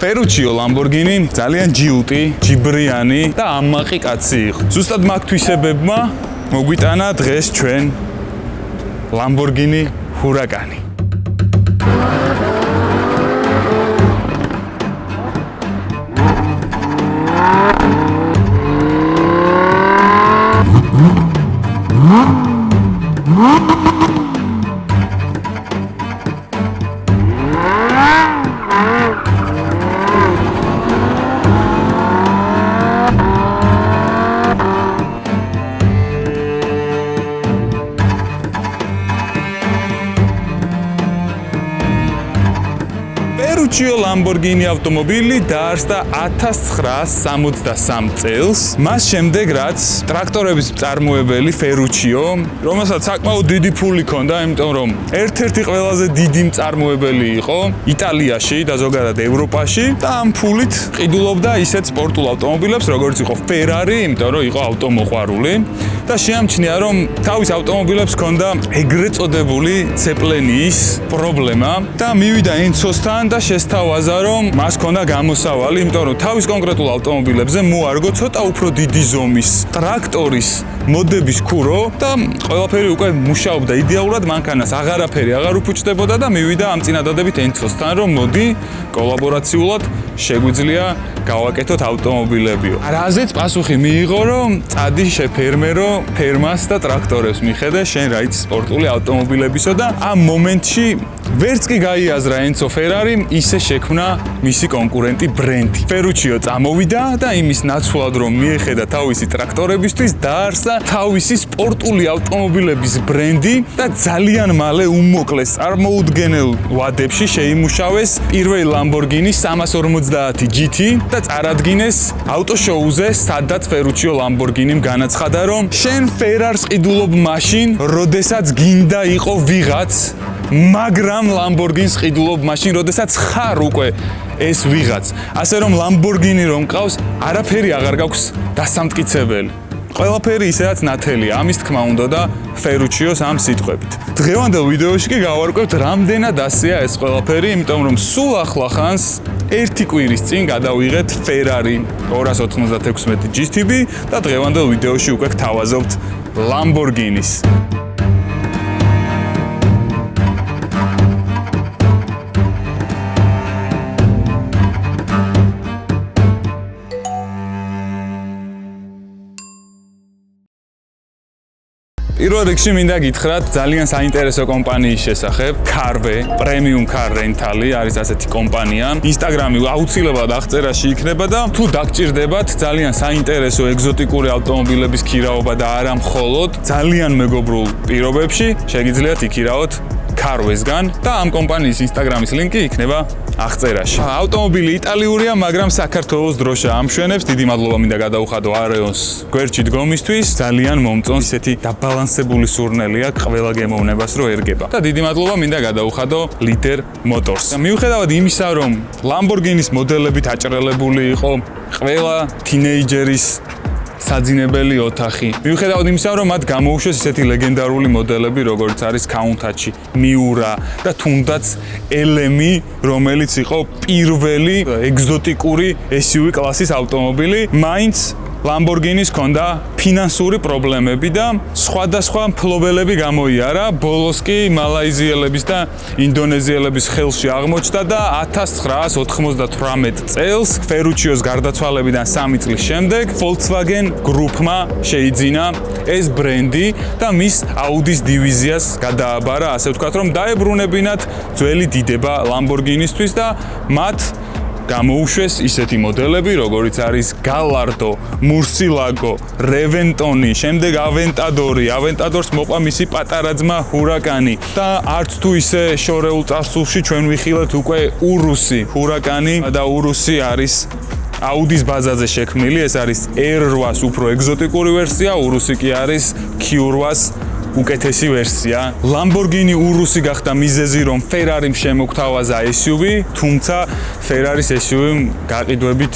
Ferruccio Lamborghini ძალიან ჯიუტი, ჯიბრიანი და ამაყი კაცი იყო. ზუსტად მაგ თვისებებმა მოგვიტანა დღეს ჩვენ Lamborghini Huracani. Ferruccio Lamborghini ავტომობილი დაარსდა 1963 წელს. მას შემდეგ რაც ტრაქტორების მწარმოებელი Ferruccio, რომელსაც საკმაოდ დიდი ფული ჰქონდა, იმიტომ რომ ერთ-ერთი ყველაზე დიდი მწარმოებელი იყო იტალიაში და ზოგადად ევროპაში და ამ ფულით ყიდულობდა ისეთ სპორტულ ავტომობილებს, როგორც იყო Ferrari, იმიტომ რომ იყო ავტომოყვარული და შეამჩნია რომ თავის ავტომობილებს ჰქონდა ეგრეთ წოდებული ცეპლენის პრობლემა და მივიდა ენცოსთან და შესთავაზა რომ მას ჰქონდა გამოსავალი, იმიტომ რომ თავის კონკრეტულ ავტომობილებზე მოარგო ცოტა უფრო დიდი ზომის ტრაქტორის მოდების ქურო და ყველაფერი უკვე მუშაობდა იდეალურად, მანქანას აღარაფერი აღარ უფუჭდებოდა და მივიდა ამ წინადადებით ენცოსთან რომ მოდი კოლაბორაციულად შეგვიძლია გავაკეთოთ ავტომობილებიო. რაზეც პასუხი მიიღო რომ წადი შეფერმერო ფერმას და ტრაქტორებს მიხედე შენ რა იცი სპორტული ავტომობილებისო და ამ მომენტში ვერც კი გაიაზრა ენცო Ferrari ისე შექმნა მისი კონკურენტი ბრენდი. Ferruccio წამოვიდა და იმის ნაცვლად რომ მიეხედა თავისი ტრაქტორებისთვის დაარსა თავისი სპორტული ავტომობილების ბრენდი და ძალიან მალე უმოკლეს წარმოუდგენელ ვადებში შეიმუშავეს პირველი Lamborghini 350 GT და წარადგინეს ავტოშოუზე, სადაც Ferruccio Lamborghini-მ განაცხადა რომ შენ Ferrari-ს ყიდულობ მაშინ, როდესაც გინდა იყო ვიღაც მაგრამ Lamborghini-ს ყიდულობ მაშინ, როდესაც ხარ უკვე ეს ვიღაც. ასე რომ Lamborghini რომ ყავს, არაფერი აღარ გაქვს დასამტკიცებელი. ყველაფერი ისედაც ნათელია. ამის თქმა უნდა და Ferruccio-ს ამ სიტყვებით. დღევანდელ ვიდეოში კი გავარკვევთ რამდენად ასეა ეს ყველაფერი, იმიტომ რომ სულ ახლახანს ერთი კვირის წინ გადავიღეთ Ferrari 296 GTB და დღევანდელ ვიდეოში უკვე გთავაზობთ Lamborghini-ს. პირველ რიგში მინდა გითხრათ ძალიან საინტერესო კომპანიის შესახებ, Carve, Premium Car Rental არის ასეთი კომპანია. Instagram-ი აუცილებლად აღწერაში იქნება და თუ დაგჭირდებათ ძალიან საინტერესო ეგზოტიკური ავტომობილების ქირაობა და არა მხოლოდ ძალიან მეგობრულ პირობებში, შეგიძლიათ იქირაოთ Carve-სგან და ამ კომპანიის Instagram-ის ლინკი იქნება აღწერაში. ავტომობილი იტალიურია, მაგრამ საქართველოს დროშა ამშვენებს. დიდი მადლობა მინდა გადაუხადო Areon-ს გვერდში დგომისთვის. ძალიან მომწონს ისეთი დაბალანსებული სურნელი აქვს ყველა გემოვნებას რო ერგება. და დიდი მადლობა მინდა გადაუხადო Leader Motors. მიუხედავად იმისა, რომ Lamborghini-ს მოდელებით აჭრელებული იყო ყველა თინეიჯერის საძინებელი ოთახი. მიუხედავად იმისა, რომ მათ გამოუშვეს ისეთი ლეგენდარული მოდელები, როგორც არის Countach, Miura და თუნდაც LM, რომელიც იყო პირველი ეგზოტიკური SUV კლასის ავტომობილი, მაინც Lamborghini-ს ჰქონდა ფინანსური პრობლემები და სხვადასხვა მფლობელები გამოიარა. ბოლოს კი მალაიზიელების და ინდონეზიელების ხელში აღმოჩნდა და 1998 წელს Ferruccio-ს გარდაცვალებიდან 3 წლის შემდეგ Volkswagen Group-მა შეიძინა ეს ბრენდი და მის Audi-ს დივიზიას გადააბარა, ასე ვთქვათ, რომ დაებრუნებინათ ძველი დიდება Lamborghini-სთვის და მათ გამოუშვეს ისეთი მოდელები, როგორიც არის Gallardo, Murcielago, Reventoni, შემდეგ Aventador-ი, Aventador-ს მოყვა მისი პატარა ძმა Huracani და არც თუ ისე შორეულ წარსულში ჩვენ ვიხილეთ უკვე Urus-ი, Huracani და Urus-ი არის Audi-ს ბაზაზე შექმნილი, ეს არის R8-ს უფრო ეგზოტიკური ვერსია, Urus-ი კი არის Q8-ს უკეთესი ვერსია. Lamborghini Urus-ი გახდა მიზეზი, რომ Ferrari-მ შემოგთავაზა SUV, თუმცა Ferrari-ს SUV-მ გაყიდვებით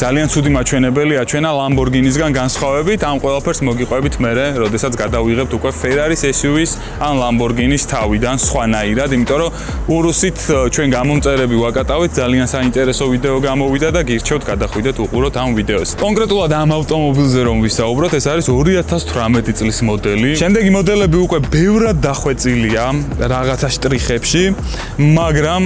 ძალიან ცუდი მაჩვენებელი აჩვენა Lamborghini-სგან განსხვავებით, ამ ყველაფერს მოგიყვებით მერე, როდესაც გადავიღებთ უკვე Ferrari-s SUV-s ან Lamborghini-s თავიდან სხვანაირად, იმიტომ რომ ურუსით ჩვენ გამომწერები ვაკატავით, ძალიან საინტერესო ვიდეო გამოვიდა და გირჩევთ გადახვიდეთ უყუროთ ამ ვიდეოს. კონკრეტულად ამ ავტომობილზე რომ ვისაუბროთ, ეს არის 2018 წლის მოდელი. შემდეგი მოდელები უკვე ბევრად დახვეწილია რაღაცა შტრიხებში, მაგრამ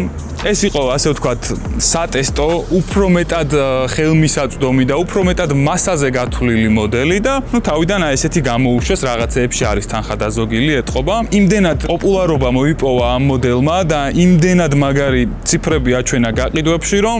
ეს იყო, ასე ვთქვათ, სატესტო, უფრო მეტად ხელმისაწვდომი და უფრო მეტად მასაზე გათვლილი მოდელი და თავიდან ესეთი გამოუშვეს რაღაცეებში არის თანხა დაზოგილი ეთყობა. იმდენად პოპულარობა მოიპოვა ამ მოდელმა და იმდენად მაგარი ციფრები აჩვენა გაყიდვებში, რომ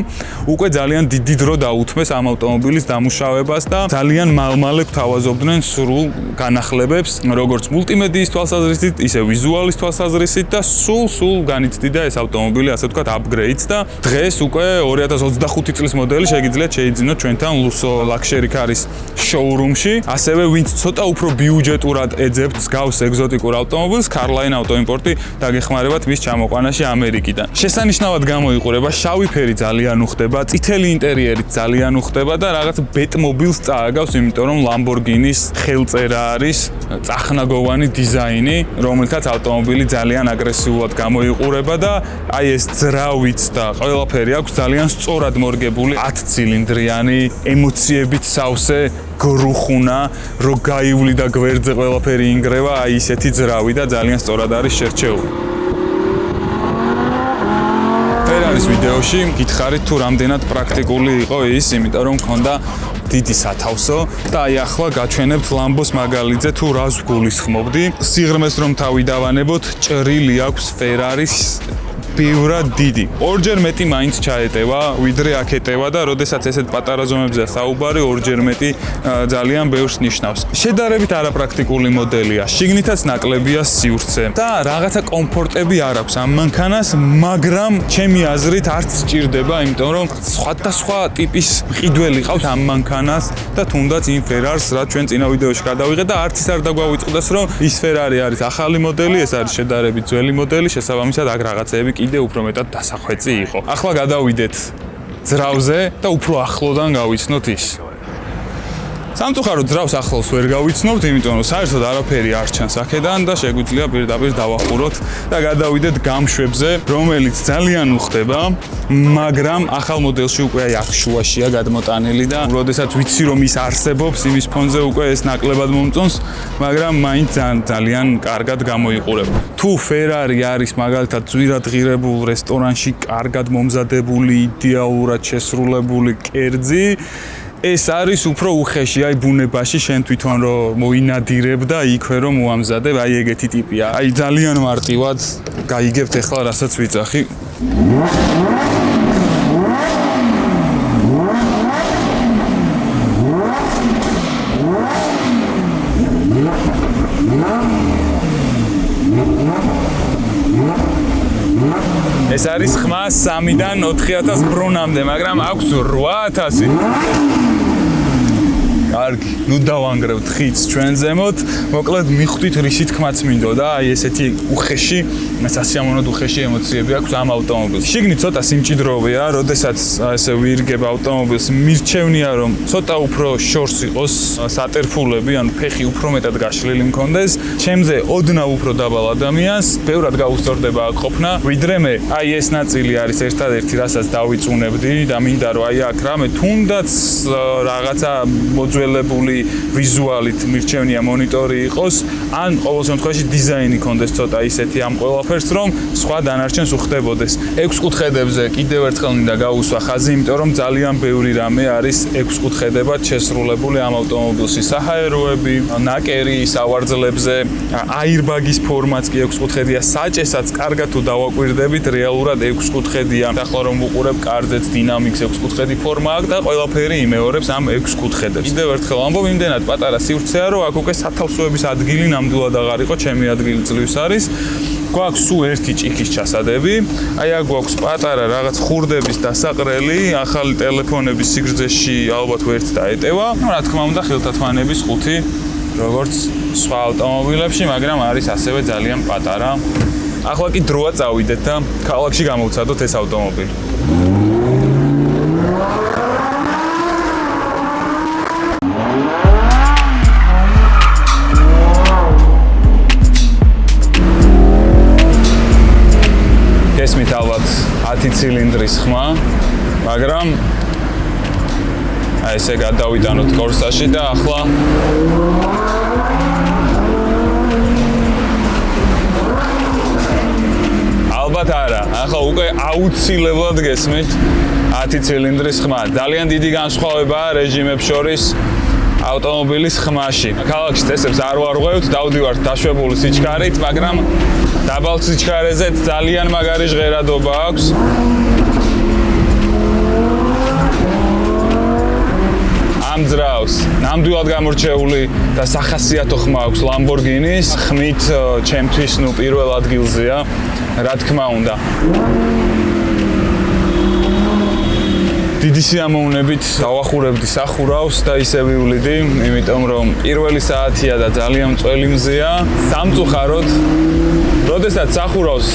უკვე ძალიან დიდი დრო დაუთმეს ამ ავტომობილის დამუშავებას და ძალიან მალ-მალე გვთავაზობდნენ სრულ განახლებებს, როგორც მულტიმედიის თვალსაზრისით, ისე ვიზუალის თვალსაზრისით და სულ განიცდიდა ეს ავტომობილი, ასე ვთქვათ, upgrades და დღეს უკვე 2025 წლის მოდელი შეგიძლიათ შეიძინოთ ჩვენთან Lusso Luxury Cars showroom-ში. ასევე ვინც ცოტა უფრო ბიუჯეტურად ეძებთ გავს ეგზოტიკურ ავტომობილს, Carline ავტოიმპორტი დაგეხმარებათ მის ჩამოყვანაში ამერიკიდან. შესანიშნავად გამოიყურება, შავი ფერი ძალიან უხდება, წითელი ინტერიერით ძალიან უხდება და რაღაც ბეტმობილს წააგავს, იმიტომ რომ Lamborghini-s ხელწერა არის წახნაგოვანი დიზაინი, რომელთაც ავტომობილი ძალიან აგრესიულად გამოიყურება და აი ეს ძრავით და ყველაფერი აქვს ძალიან სწორად მორგებული 10 ცილინდრიანი ემოციებით სავსე გრუხუნა, რო გაივლი და გვერდზე ყველაფერი ინგრევა, აი ისეთი ძრავი და ძალიან სწორად არის შერჩეული. Ferrari-s ვიდეოში გითხარით თუ რამდენად პრაქტიკული იყო ის, იმიტომ რომ მქონდა დიდი სათავსო და აი ახლა გაჩვენებთ Lambo-s მაგალითზე თუ რას გულისხმობდი. სიღრმეს რომ თავი დავანებოთ, ჭრილი აქვს Ferrari-s ბევრად დიდი. ორჯერ მეტი მაინც ჩაეტევა, ვიდრე აქ ეტევა და როდესაც ესეთ პატარა ზომებზეა საუბარი, ორჯერ მეტი ძალიან ბევრს ნიშნავს. შედარებით არაპრაქტიკული მოდელია, შიგნითაც ნაკლებია სივრცე და რაღაცა კომფორტები არ აქვს ამ მანქანას, მაგრამ ჩემი აზრით არც სჭირდება, იმიტომ რომ სხვადასხვა ტიპის მყიდველი ყავთ ამ მანქანას და თუნდაც იმ Ferrari-s, რაც ჩვენ წინა ვიდეოში გადავიღეთ და არც ის არ დაგვავიწყდეს, რომ ის Ferrari არის ახალი მოდელი, ეს არის შედარებით ძველი მოდელი, შესაბამისად აქ რაღაცეები კიდე უფრო მეტად დასახვეწი იყო. ახლა გადავიდეთ ძრავზე და უფრო ახლოდან გავიცნოთ ის. სამწუხაროდ ძრავს ახლოს ვერ გავიცნობთ, იმიტომ რომ საერთოდ არაფერი არ ჩანს აქედან და შეგვიძლია პირდაპირ დავახუროთ და გადავიდეთ გამშვებზე, რომელიც ძალიან უხდება, მაგრამ ახალ მოდელში უკვე აი აქ შუაშია გადმოტანილი და როდესაც ვიცი რომ ის არსებობს, იმის ფონზე უკვე ეს ნაკლებად მომწონს, მაგრამ მაინც ძალიან კარგად გამოიყურება. თუ Ferrari არის მაგალითად ძვირად ღირებულ რესტორანში კარგად მომზადებული, იდეალურად შესრულებული კერძი, ეს არის უფრო უხეში, აი ბუნებაში შენ თვითონ რომ მოინადირებ და იქვე რომ მოამზადებ, აი ეგეთი ტიპია. აი ძალიან მარტივად გაიგებთ ახლა რასაც ვიძახი. ეს არის ხმა 3-დან 4000 ბრონამდე, მაგრამ აქვს 8000. კარგი, ნუ დავანგრევთ ხიდს ჩვენ ზემოთ. მოკლედ მიხვდით რისი თქმაც მინდოდა, აი ესეთი უხეში, სასიამოვნოდ უხეში ემოციები აქვს ამ ავტომობილს. შიგნით ცოტა სიმჭიდროვეა, როდესაც ესე ვირგებ ავტომობილს, მირჩევნია რომ ცოტა უფრო შორს იყოს სატერფულები, ანუ ფეხი უფრო მეტად გაშლილი მქონდეს. ჩემზე ოდნავ უფრო დაბალ ადამიანს ბევრად გაუსწორდება აქ ყოფნა, ვიდრე მე. აი ეს ნაწილი არის ერთადერთი, რასაც დავიწუნებდი და მინდა რომ აი აქ რამე თუნდაც რაღაცა მოძველებული ვიზუალით მირჩევნია მონიტორი იყოს, ან ყოველ შემთხვევაში დიზაინი კონდეს ცოტა ისეთი ამ ყველაფერს, რომ სხვა დანარჩენს უხდებოდეს. 6 კუთხედებზე კიდევ ერთხელ მინდა გავუსვა ხაზი, იმიტომ რომ ძალიან ბევრი რამე არის 6 კუთხედებად შესრულებული ამ ავტომობილში. საჰაეროები, ნაკერი სავარძლებზე, აირბაგის ფორმაც კი 6 კუთხედია, საჭესაც კარგად თუ დავაკვირდებით, რეალურად 6 კუთხედია. ახლა რომ ვუყურებ კარზეც დინამიქს 6 კუთხედი ფორმა აქვს და ყველაფერი იმეორებს ამ 6 კუთხედებს. კიდევ ერთხელ ამბობ, იმდენად პატარა სივრცეა, რომ აქ უკვე სათავსოების ადგილი ნამდვილად აღარ იყო, ჩემი ადგილი ძლივს არის. გვაქვს სულ ერთი ჭიქის ჩასადები, აი აქ გვაქვს პატარა რაღაც ხურდების დასაყრელი, ახალი ტელეფონების სიგრძეში ალბათ ვერც დაეტევა. ნუ რა თქმა უნდა, ხელთათმანების ყუთი, როგორც სხვა ავტომობილებში, მაგრამ არის ასევე ძალიან პატარა. ახლა კი დროა წავიდეთ და ქალაქში გამოვცადოთ ეს ავტომობილი. ხმა, მაგრამ აი ესე გადავიტანოთ კორსაში და ახლა ალბათ არა, ახლა უკვე აუცილებლად გესმით 10 ცილინდრის ხმა. ძალიან დიდი განსხვავებაა რეჟიმებს შორის ავტომობილის ხმაში. ქალაქში წესებს არ ვარღვევთ, დავდივართ დაშვებული სიჩქარით, მაგრამ დაბალ სიჩქარეზე ძალიან მაგარი ჟღერადობა აქვს. ამ ძრავს ნამდვილად გამორჩეული და სახასიათო ხმა აქვს Lamborghini-ის, ხმით ჩემთვის პირველ ადგილზეა, რა თქმა უნდა. დიდი სიამოვნებით დავახურებდი სახურავს და ისე ვივლიდი, იმიტომ რომ პირველი საათია და ძალიან მწველი მზეა. სამწუხაროდ, როდესაც სახურავს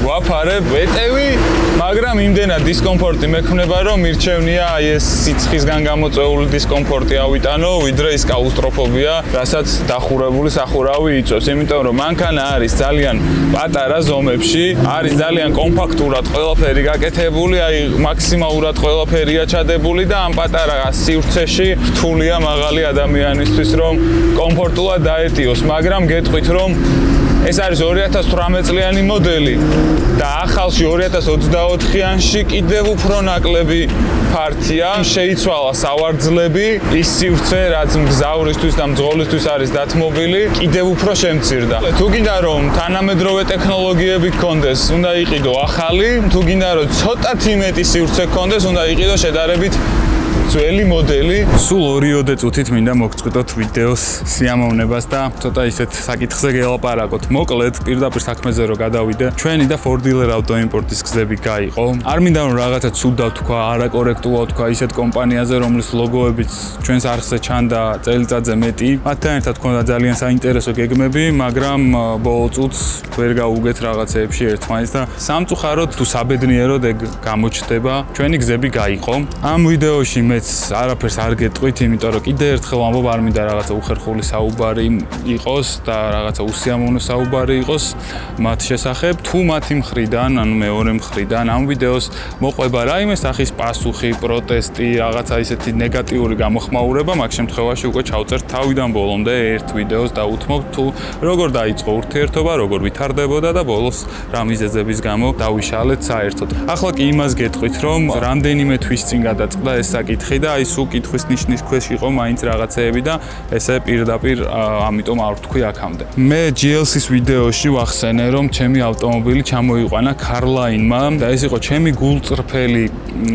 ვაფარებ, ვეტევი, მაგრამ იმდენად დისკომფორტი მექმნება, რომ მირჩევნია აი ეს სიცხისგან გამოწვეული დისკომფორტი ავიტანო, ვიდრე ის კაუსტროფობია, რასაც დახურებული სახურავი იწვევს. იმიტომ რომ მანქანა არის ძალიან პატარა ზომებში, არის ძალიან კომპაქტურად ყველაფერი გაკეთებული, აი მაქსიმალურად ყველაფერია ჩადებული და ამ პატარა სივრცეში რთულია მაღალი ადამიანისთვის, რომ კომფორტულად დაეტიოს, მაგრამ გეტყვით, რომ ეს არის 2018 წლიანი მოდელი და ახალში 2024-იანში კიდევ უფრო ნაკლები ფართია. შეიცვალა სავარძლები, ის სივრცე, რაც მგზავრისთვის და მძღოლისთვის არის დათმობილი, კიდევ უფრო შემცირდა. თუ გინდა რომ თანამედროვე ტექნოლოგიები გქონდეს, უნდა იყიდო ახალი, თუ გინდა რომ ცოტათი მეტი სივრცე გქონდეს, უნდა იყიდო შედარებით ძველი მოდელი. სულ 2 წუთით მინდა მოგწყვიტოთ ვიდეოს სიამოვნებას და ცოტა ისეთ საკითხზე გელაპარაკოთ. მოკლედ, პირდაპირ საქმეზე რო გადავიდე, ჩვენი და Ford Dealer Auto Import-ის გზები გაიყო. არ მინდა რომ რაღაცა ცუდად თქვა, არაკორექტულად თქვა ისეთ კომპანიაზე, რომლის ლოგოებიც ჩვენს არხზე ჩანდა წელიწადზე მეტი. მათთან ერთად ქონდა ძალიან საინტერესო გეგმები, მაგრამ ბოლო წუთს ვერ გაუგეთ რაღაცეებში ერთმანეთს და სამწუხაროდ თუ საბედნიეროდ ეგ გამოჩნდება, ჩვენი გზები გაიყო. ამ ვიდეოში მეც არაფერს არ გეტყვით, იმიტომ რომ კიდე ერთხელ ამბობ, არ მინდა რაღაცა უხერხული საუბარი იყოს და რაღაცა უსიამოვნო საუბარი იყოს მათ შესახებ. თუ მათი მხრიდან, ანუ მეორე მხრიდან ამ ვიდეოს მოყვება რაიმე სახის პასუხი, პროტესტი, რაღაცა ისეთი ნეგატიური გამოხმაურება, მაგ შემთხვევაში უკვე ჩავწერთ თავიდან ბოლომდე ერთ ვიდეოს და უთმობ თუ როგორ დაიწყო ურთიერთობა, როგორ ვითარდებოდა და ბოლოს რა მიზეზების გამო დავიშალეთ საერთოდ. ახლა კი იმას გეტყვით, რომ რამდენიმე თვის წინ გადაწყდა ეს საკითხი და აი სულ კითხვის ნიშნის ქვეშ იყო მაინც რაღაცეები და ესე პირდაპირ ამიტომ არ ვთქვი აქამდე. მე GLC-ის ვიდეოში ვახსენე, რომ ჩემი ავტომობილი ჩამოიყვანა Carline-მა და ეს იყო ჩემი გულწრფელი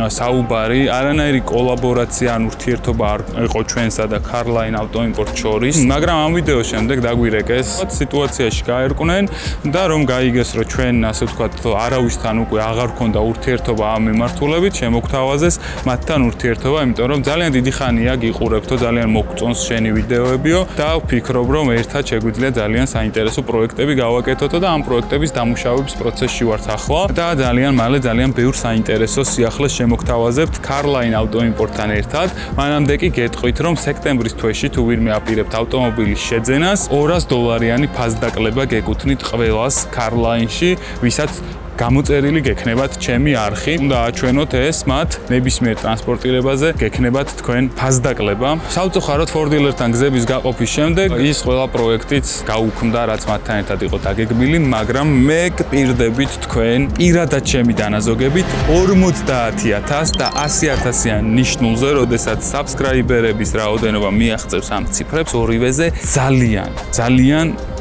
საუბარი, არანაირი კოლაბორაცია ან ურთიერთობა არ იყო ჩვენსა და Carline Auto Import შორის, მაგრამ ამ ვიდეოს შემდეგ დაგვირეკეს სიტუაციაში გაერკვნენ და რომ გაიგეს, რომ ჩვენ ასე ვთქვათ არავისთან უკვე აღარ ქონდა ურთიერთობა ამ მიმართულებით, შემოგთავაზეს მათთან ურთიერთობა, იმიტომ რომ ძალიან დიდი ხანია გიყურებთო, ძალიან მოგწონს შენი ვიდეოებიო და ვფიქრობ, რომ ერთად შეგვიძლია ძალიან საინტერესო პროექტები გავაკეთოთო და ამ პროექტების დამუშავების პროცესში ვართ ახლა და ძალიან მალე ძალიან ბევრ საინტერესო სიახლეს შემოგთავაზებთ Carline Auto Import-თან ერთად. მანამდე კი გეტყვით, რომ სექტემბრის თვეში თუ ვინმე აპირებთ ავტომობილის შეძენას, $200-იანი ფასდაკლება გეკუთვნით ყველას Carline-ში, ვისაც გამოწერილი გექნებათ ჩემი არხი. უნდა აჩვენოთ ეს მათ ნებისმიერ ტრანსპორტირებაზე გექნებათ თქვენ ფასდაკლება. სამწუხაროდ Ford Dealer-თან გზების გაყოფის შემდეგ ის ყველა პროექტიც გაუქმდა, რაც მათთან ერთად იყო დაგეგმილი, მაგრამ მე გპირდებით თქვენ პირადად ჩემი დანაზოგებით 50,000 და 100,000-იან ნიშნულზე, როდესაც საბსკრაიბერების რაოდენობა მიაღწევს ამ ციფრებს ორივეზე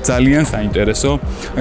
ძალიან საინტერესო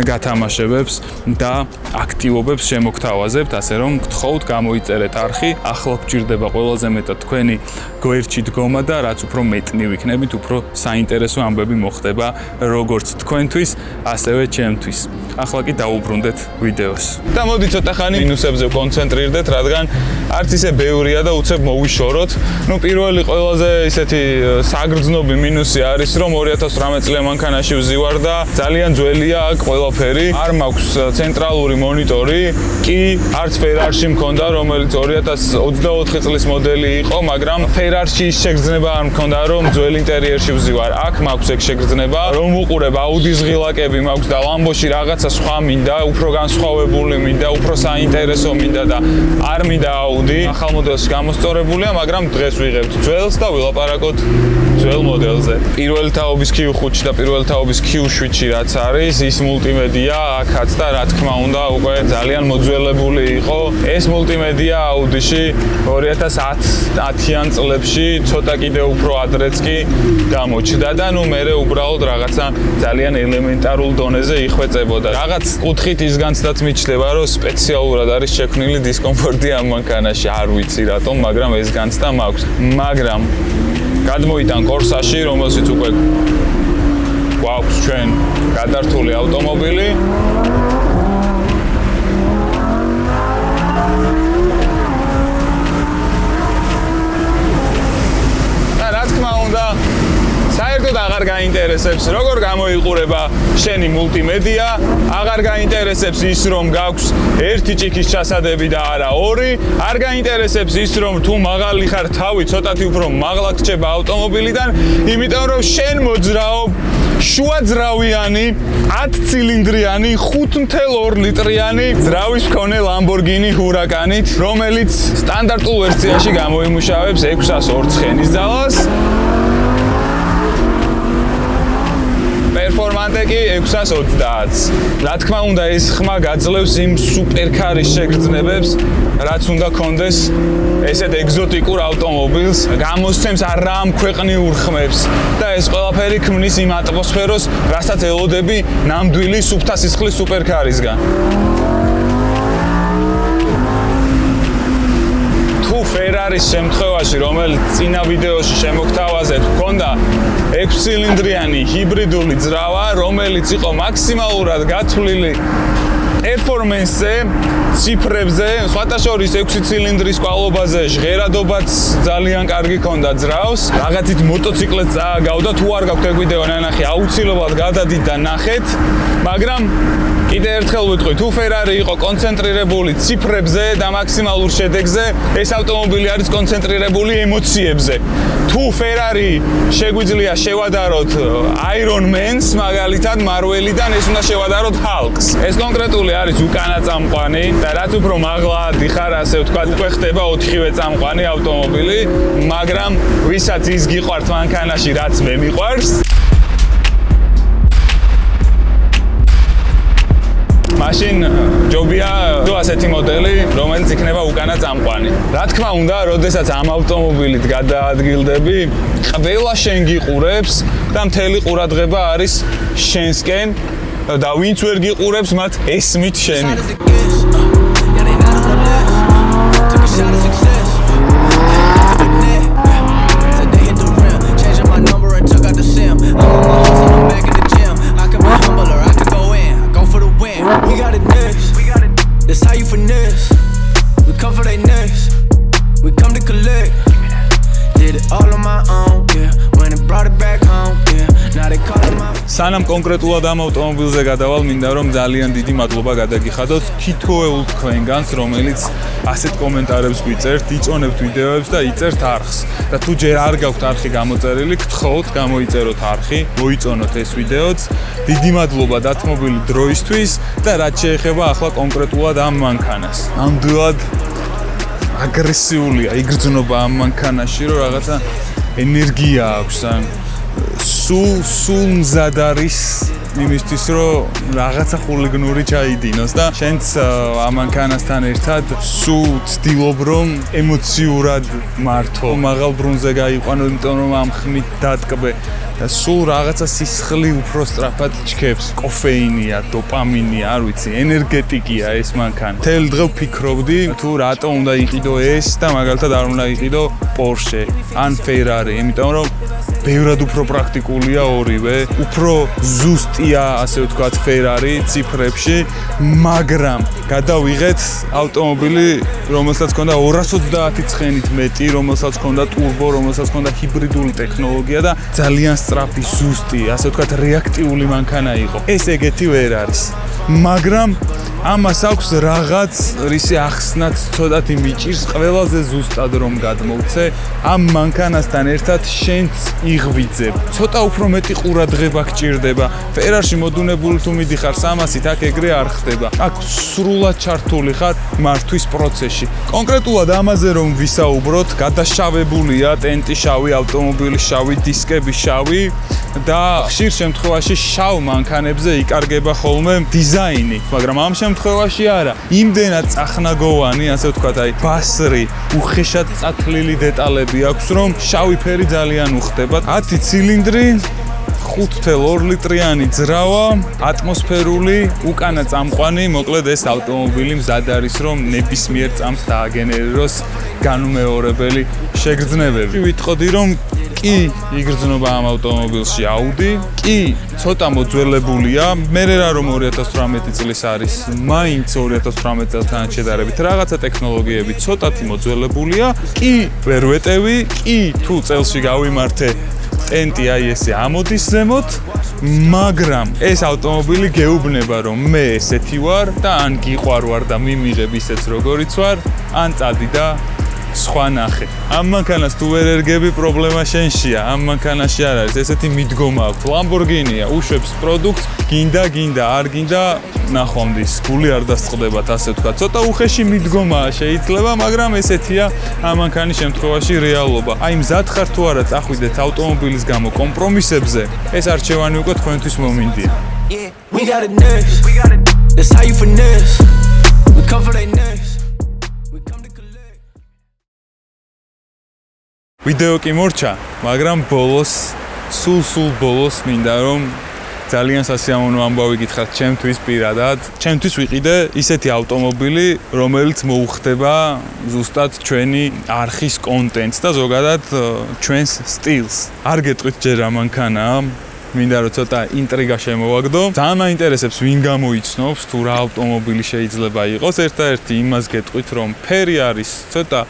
გათამაშებებს და აქტივობებს შემოგთავაზებთ, ასე რომ გთხოვთ გამოიწერეთ არხი, ახლა გჭირდება ყველაზე მეტად თქვენი გვერდში დგომა და რაც უფრო მეტნი ვიქნებით, უფრო საინტერესო ამბები მოხდება როგორც თქვენთვის, ასევე ჩემთვის. ახლა კი დაუბრუნდეთ ვიდეოს. და მოდი ცოტა ხანი მინუსებზე ვკონცენტრირდეთ, რადგან არც ისე ბევრია და უცებ მოვიშოროთ. ნუ პირველი ყველაზე ისეთი საგრძნობი მინუსი არის, რომ 2018 წლიან მანქანაში ვზივარ და ძალიან ძველია აქ ყველაფერი. არ მაქვს ცენტრალური მონიტორი, კი არც Ferrari-ში მქონდა, რომელიც 2024 წლის მოდელი იყო, მაგრამ Ferrari-ში ის შეგრძნება არ მქონდა, რომ ძველ ინტერიერში ვზივარ. აქ მაქვს ეგ შეგრძნება, რომ უყურებ Audi-ს ღილაკები მაქვს და Lambo-ში რაღაცა სხვა მინდა, უფრო განსხვავებული მინდა, უფრო საინტერესო მინდა და არ მინდა Audi. ახალ მოდელში გამოსწორებულია, მაგრამ დღეს ვიღებთ ძველს და ვილაპარაკოთ ძველ მოდელზე. პირველი თაობის Q5 და პირველი თაობის Q7-ში რაც არის, ის მულტიმედია აქაც და რა თქმა უნდა უკვე ძალიან მოძველებული იყო. ეს მულტიმედია Audi-ში 2010-იან წლებში ცოტა კიდე უფრო ადრეც კი გამოჩნდა და ნუ მერე უბრალოდ რაღაცა ძალიან ელემენტარულ დონეზე იხვეწებოდა. რაღაც კუთხით ის განცდაც მიჩნდება, რომ სპეციალურად არის შექმნილი დისკომფორტი ამ მანქანაში, არ ვიცი რატომ, მაგრამ ეს განცდა მაქვს. მაგრამ გადმოიტან კორსაში, რომელშიც უკვე გვაქვს ჩვენ გადართული ავტომობილი. და რა თქმა უნდა, საერთოდ აღარ გაინტერესებს, როგორ გამოიყურება შენი მულტიმედია, აღარ გაინტერესებს ის, რომ გაქვს ერთი ჭიქის ჩასადები და არა ორი, არ გაინტერესებს ის, რომ თუ მაღალი ხარ, თავი ცოტათი უფრო მაღლა გრჩება ავტომობილიდან, იმიტომ რომ შენ მოძრაობ შუაძრავიანი 10 ცილინდრიანი 5.2 ლიტრიანი ძრავის მქონე Lamborghini Huracanით, რომელიც სტანდარტულ ვერსიაში გამოიმუშავებს 602 ცხენის ძალას. პერფორმანტე კი 620. რა თქმა უნდა, ეს ხმა გაძლევს იმ სუპერკარის შეგრძნებებს, რაც უნდა კონდეს ესეთ ეგზოტიკურ ავტომობილს, გამოსცემს არამ ქვეყნიურ ხმებს და ეს ყველაფერი ქმნის იმ ატმოსფეროს, რასაც ელოდები ნამდვილი სუფთა სისხლის სუპერკარისგან. Ferrari-ს შემთხვევაში, რომელიც წინა ვიდეოში შემოგთავაზეთ, ჰქონდა 6 ცილინდრიანი ჰიბრიდული ძრავა, რომელიც იყო მაქსიმალურად გათვლილი პერფორმანსზე, ციფრებზე, სხვათა შორის 6 ცილინდრის კვალობაზე ჟღერადობაც ძალიან კარგი ჰქონდა ძრავს. რაღაცით მოტოციკლეთს წააგავდა, თუ არ გაქვთ ეგ ვიდეო ნანახი, აუცილებლად გადადით და ნახეთ, მაგრამ კიდე ერთხელ ვიტყვი, თუ Ferrari იყო კონცენტრირებული ციფრებზე და მაქსიმალურ შედეგზე, ეს ავტომობილი არის კონცენტრირებული ემოციებზე. თუ Ferrari შეგვიძლია შევადაროთ Iron Man-ს, მაგალითად Marvel-იდან, ეს უნდა შევადაროთ Hulk-ს. ეს კონკრეტული არის უკანა წამყვანი და რაც უფრო მაღლა დიხარ, ასე ვთქვათ, უკვე ხდება 4-ვე წამყვანი ავტომობილი, მაგრამ ვისაც ის გიყვართ მანქანაში, რაც მე მიყვარს, მაშინ ჯობია ასეთი მოდელი, რომელიც იქნება უკანა წამყვანი. რა თქმა უნდა, როდესაც ამ ავტომობილით გადაადგილდები, ყველა შენ გიყურებს და მთელი ყურადღება არის შენსკენ და ვინც ვერ გიყურებს, მათ ესმით შენი. სანამ კონკრეტულად ამ ავტომობილზე გადავალ, მინდა რომ ძალიან დიდი მადლობა გადაგიხადოთ თითოეულ თქვენგანს, რომელიც ასეთ კომენტარებს გვიწერთ, იწონებთ ვიდეოებს და იწერთ არხს. და თუ ჯერ არ გაქვთ არხი გამოწერილი, გთხოვთ გამოიწეროთ არხი, მოიწონოთ ეს ვიდეოც. დიდი მადლობა დათმობილი დროისთვის და რაც შეეხება ახლა კონკრეტულად ამ მანქანას. ნამდვილად აგრესიულია იგრძნობა ამ მანქანაში, რომ რაღაცა ენერგია აქვს ან სულ მზად არის იმისთვის, რომ რაღაცა ხულიგნური ჩაიდინოს და შენც ამ მანქანასთან ერთად სულ ცდილობ, რომ ემოციურად მართო, მაღალ ბრუნზე გაიყვანო, იმიტომ რომ ამ ხმით დატკბე და სულ რაღაცა სისხლი უფრო სწრაფად ჩქებს. კოფეინია, დოპამინია, არ ვიცი, ენერგეტიკია ეს მანქანა. მთელი დღე ვფიქრობდი, თუ რატომ უნდა იყიდო ეს და მაგალითად არ უნდა იყიდო Porsche ან Ferrari, იმიტომ რომ ბევრად უფრო პრაქტიკულია ორივე, უფრო ზუსტია, ასე ვთქვათ, Ferrari ციფრებში, მაგრამ გადავიღეთ ავტომობილი, რომელსაც ჰქონდა 230 ცხენით მეტი, რომელსაც ჰქონდა ტურბო, რომელსაც ჰქონდა ჰიბრიდული ტექნოლოგია და ძალიან სწრაფი, ზუსტი, ასე ვთქვათ, რეაქტიული მანქანა იყო. ეს ეგეთი ვერ არის. მაგრამ ამას აქვს რაღაც რისი ახსნაც ცოტათი მიჭირს, ყველაზე ზუსტად რომ გადმოვცე, ამ მანქანასთან ერთად შენც იღვიძებ. ცოტა უფრო მეტი ყურადღება გჭირდება. Ferrari-ში მოდუნებული თუ მიდიხარ 300-ით, აქ ეგრე არ ხდება. აქ სრულად ჩართული ხარ მართვის პროცესში. კონკრეტულად ამაზე რომ ვისაუბროთ, გადაშავებულია ტენტი შავი, ავტომობილი შავი, დისკები შავი და ხშირ შემთხვევაში შავ მანქანებზე იკარგება ხოლმე დიზაინი, მაგრამ ამ შემთხვევაში არა. იმდენად წახნაგოვანი, ასე ვთქვათ, აი ბასრი, უხეშად წათლილი დეტალები აქვს, რომ შავი ფერი ძალიან უხდება. 10 ცილინდრი 5.2 ლიტრიანი ძრავა, ატმოსფერული, უკანა წამყვანი, მოკლედ ეს ავტომობილი მზად არის, რომ ნებისმიერ წამს დააგენერიროს განუმეორებელი შეგრძნებები. ვიტყოდი, რომ კი იგრძნობა ამ ავტომობილში Audi, კი ცოტა მოძველებულია, მე რა რომ 2018 წლის არის, მაინც 2018 წელთან შედარებით რაღაცა ტექნოლოგიები ცოტათი მოძველებულია, კი ვერ ვეტევი, კი თუ წელში გავიმართე ტენტი აი ესე ამოდის ზემოთ, მაგრამ ეს ავტომობილი გეუბნება რომ მე ესეთი ვარ და ან გიყვარ ვარ და მიმიღებ ისეც როგორიც ვარ, ან წადი და სხვა ნახე. ამ მანქანას თუ ვერ ერგები, პრობლემა შენშია. ამ მანქანაში არ არის ესეთი მიდგომა აქვს. Lamborghini-ა უშვებს პროდუქტს, გინდა, არ გინდა, ნახვამდის. გული არ დასწყდებათ, ასე ვთქვათ. ცოტა უხეში მიდგომაა შეიძლება, მაგრამ ესეთია ამ მანქანის შემთხვევაში რეალობა. აი მზად ხარ თუ არა წახვიდეთ ავტომობილის გამო კომპრომისებზე, ეს არჩევანი უკვე თქვენთვის მომინდია. We got it next. That's how you finesse. We come for that next. ვიდეო კი მორჩა, მაგრამ ბოლოს, სულ ბოლოს მინდა რომ ძალიან სასიამოვნო ამბავი გითხრათ ჩემთვის პირადად. ჩემთვის ვიყიდე ისეთი ავტომობილი, რომელიც მოუხდება ზუსტად ჩვენი არხის კონტენტს და ზოგადად ჩვენს სტილს. არ გეტყვით ჯერ რა მანქანაა, მინდა რომ ცოტა ინტრიგა შემოვაგდო. ძალიან მაინტერესებს ვინ გამოიცნობს თუ რა ავტომობილი შეიძლება იყოს. ერთადერთი იმას გეტყვით რომ ფერი არის ცოტა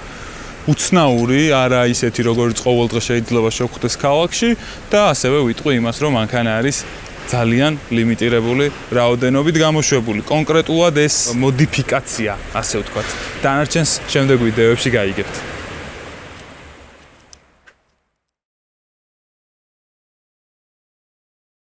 უცნაური, არა ისეთი როგორც ყოველდღე შეიძლება შევხვდეს ქალაქში და ასევე ვიტყვი იმას, რომ მანქანა არის ძალიან ლიმიტირებული რაოდენობით გამოშვებული. კონკრეტულად ეს მოდიფიკაცია, ასე ვთქვათ. დანარჩენს შემდეგ ვიდეოებში გაიგებთ.